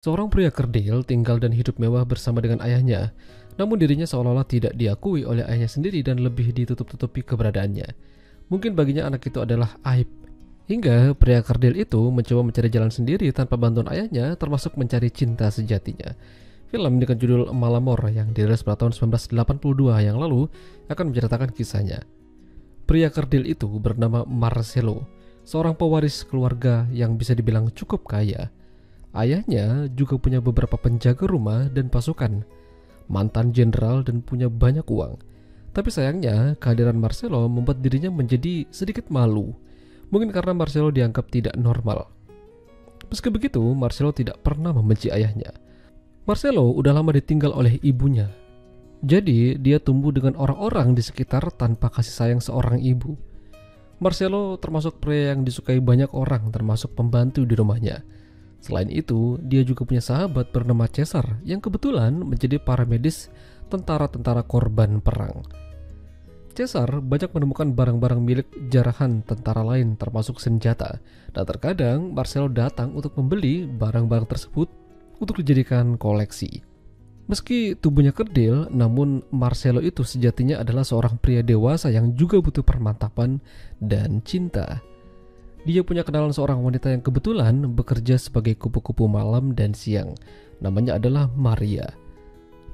Seorang pria kerdil tinggal dan hidup mewah bersama dengan ayahnya, namun dirinya seolah-olah tidak diakui oleh ayahnya sendiri dan lebih ditutup-tutupi keberadaannya. Mungkin baginya anak itu adalah aib. Hingga pria kerdil itu mencoba mencari jalan sendiri tanpa bantuan ayahnya, termasuk mencari cinta sejatinya. Film dengan judul Malamor yang dirilis pada tahun 1982 yang lalu akan menceritakan kisahnya. Pria kerdil itu bernama Marcelo, seorang pewaris keluarga yang bisa dibilang cukup kaya. Ayahnya juga punya beberapa penjaga rumah dan pasukan, mantan jenderal dan punya banyak uang. Tapi sayangnya, kehadiran Marcelo membuat dirinya menjadi sedikit malu. Mungkin karena Marcelo dianggap tidak normal. Meski begitu, Marcelo tidak pernah membenci ayahnya. Marcelo udah lama ditinggal oleh ibunya. Jadi, dia tumbuh dengan orang-orang di sekitar tanpa kasih sayang seorang ibu. Marcelo termasuk pria yang disukai banyak orang, termasuk pembantu di rumahnya. Selain itu, dia juga punya sahabat bernama Cesar yang kebetulan menjadi paramedis tentara-tentara korban perang. Cesar banyak menemukan barang-barang milik jarahan tentara lain termasuk senjata, dan terkadang Marcelo datang untuk membeli barang-barang tersebut untuk dijadikan koleksi. Meski tubuhnya kerdil, namun Marcelo itu sejatinya adalah seorang pria dewasa yang juga butuh permantapan dan cinta. Dia punya kenalan seorang wanita yang kebetulan bekerja sebagai kupu-kupu malam dan siang. Namanya adalah Maria.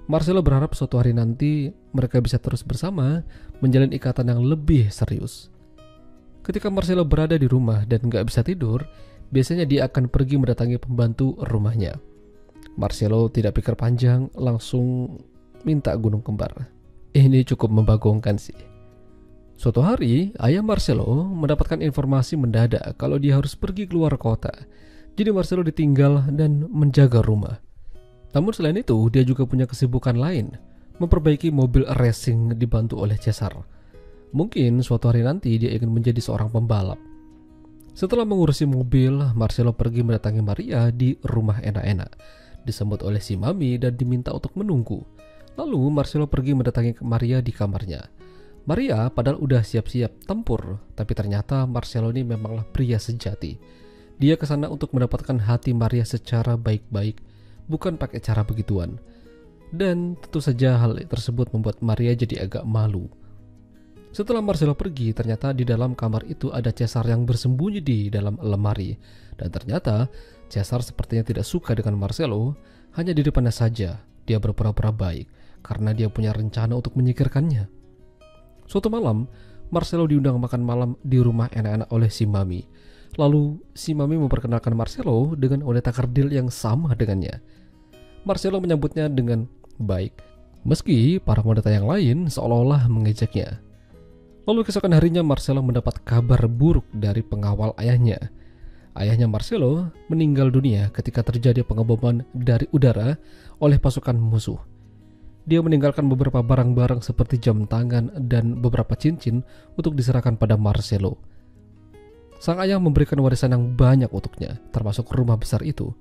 Marcelo berharap suatu hari nanti mereka bisa terus bersama, menjalin ikatan yang lebih serius. Ketika Marcelo berada di rumah dan gak bisa tidur, biasanya dia akan pergi mendatangi pembantu rumahnya. Marcelo tidak pikir panjang, langsung minta gunung kembar. Ini cukup membagongkan sih. Suatu hari, ayah Marcelo mendapatkan informasi mendadak kalau dia harus pergi keluar kota. Jadi Marcelo ditinggal dan menjaga rumah. Namun selain itu, dia juga punya kesibukan lain, memperbaiki mobil racing dibantu oleh Cesar. Mungkin suatu hari nanti dia ingin menjadi seorang pembalap. Setelah mengurusi mobil, Marcelo pergi mendatangi Maria di rumah enak-enak. Disambut oleh si Mami dan diminta untuk menunggu. Lalu Marcelo pergi mendatangi Maria di kamarnya. Maria padahal udah siap-siap tempur, tapi ternyata Marcelo ini memanglah pria sejati. Dia kesana untuk mendapatkan hati Maria secara baik-baik, bukan pakai cara begituan. Dan tentu saja hal tersebut membuat Maria jadi agak malu. Setelah Marcelo pergi, ternyata di dalam kamar itu ada Cesar yang bersembunyi di dalam lemari. Dan ternyata Cesar sepertinya tidak suka dengan Marcelo, hanya di depannya saja dia berpura-pura baik karena dia punya rencana untuk menyingkirkannya. Suatu malam, Marcelo diundang makan malam di rumah enak-enak oleh si Mami. Lalu, si Mami memperkenalkan Marcelo dengan wanita kerdil yang sama dengannya. Marcelo menyambutnya dengan baik, meski para wanita yang lain seolah-olah mengejeknya. Lalu keesokan harinya Marcelo mendapat kabar buruk dari pengawal ayahnya. Ayahnya Marcelo meninggal dunia ketika terjadi pengeboman dari udara oleh pasukan musuh. Dia meninggalkan beberapa barang-barang seperti jam tangan dan beberapa cincin untuk diserahkan pada Marcelo. Sang ayah memberikan warisan yang banyak untuknya, termasuk rumah besar itu.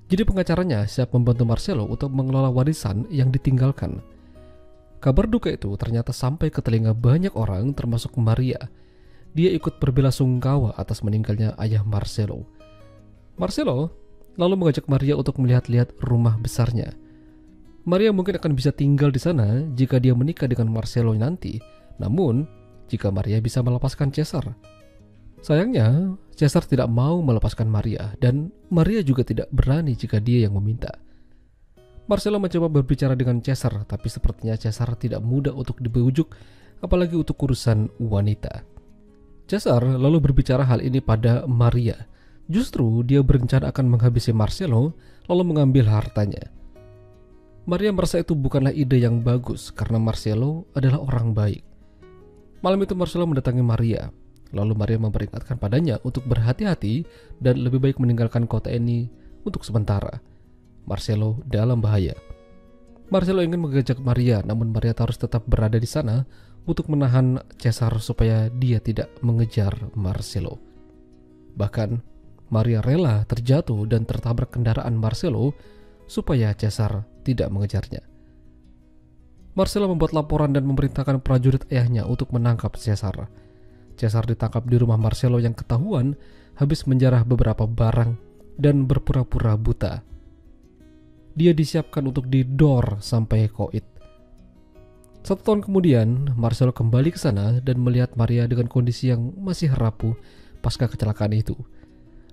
Jadi pengacaranya siap membantu Marcelo untuk mengelola warisan yang ditinggalkan. Kabar duka itu ternyata sampai ke telinga banyak orang termasuk Maria. Dia ikut berbelasungkawa atas meninggalnya ayah Marcelo. Marcelo lalu mengajak Maria untuk melihat-lihat rumah besarnya. Maria mungkin akan bisa tinggal di sana jika dia menikah dengan Marcelo nanti. Namun, jika Maria bisa melepaskan Cesar. Sayangnya, Cesar tidak mau melepaskan Maria dan Maria juga tidak berani jika dia yang meminta. Marcelo mencoba berbicara dengan Cesar, tapi sepertinya Cesar tidak mudah untuk dibujuk, apalagi untuk urusan wanita. Cesar lalu berbicara hal ini pada Maria. Justru dia berencana akan menghabisi Marcelo lalu mengambil hartanya. Maria merasa itu bukanlah ide yang bagus karena Marcelo adalah orang baik. Malam itu Marcelo mendatangi Maria. Lalu Maria memperingatkan padanya untuk berhati-hati dan lebih baik meninggalkan kota ini untuk sementara. Marcelo dalam bahaya. Marcelo ingin mengajak Maria, namun Maria harus tetap berada di sana untuk menahan Cesar supaya dia tidak mengejar Marcelo. Bahkan Maria rela terjatuh dan tertabrak kendaraan Marcelo supaya Cesar tidak mengejarnya. Marcelo membuat laporan dan memerintahkan prajurit ayahnya untuk menangkap Cesar. Cesar ditangkap di rumah Marcelo yang ketahuan habis menjarah beberapa barang dan berpura-pura buta. dia disiapkan untuk didor sampai koit. 1 tahun kemudian, Marcelo kembali ke sana dan melihat Maria dengan kondisi yang masih rapuh pasca kecelakaan itu.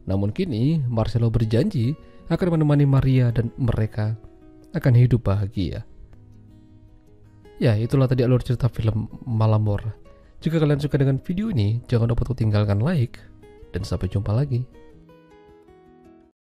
Namun kini, Marcelo berjanji akan menemani Maria dan mereka akan hidup bahagia. Ya, itulah tadi alur cerita film Malamor. Jika kalian suka dengan video ini, jangan lupa untuk tinggalkan like, dan sampai jumpa lagi.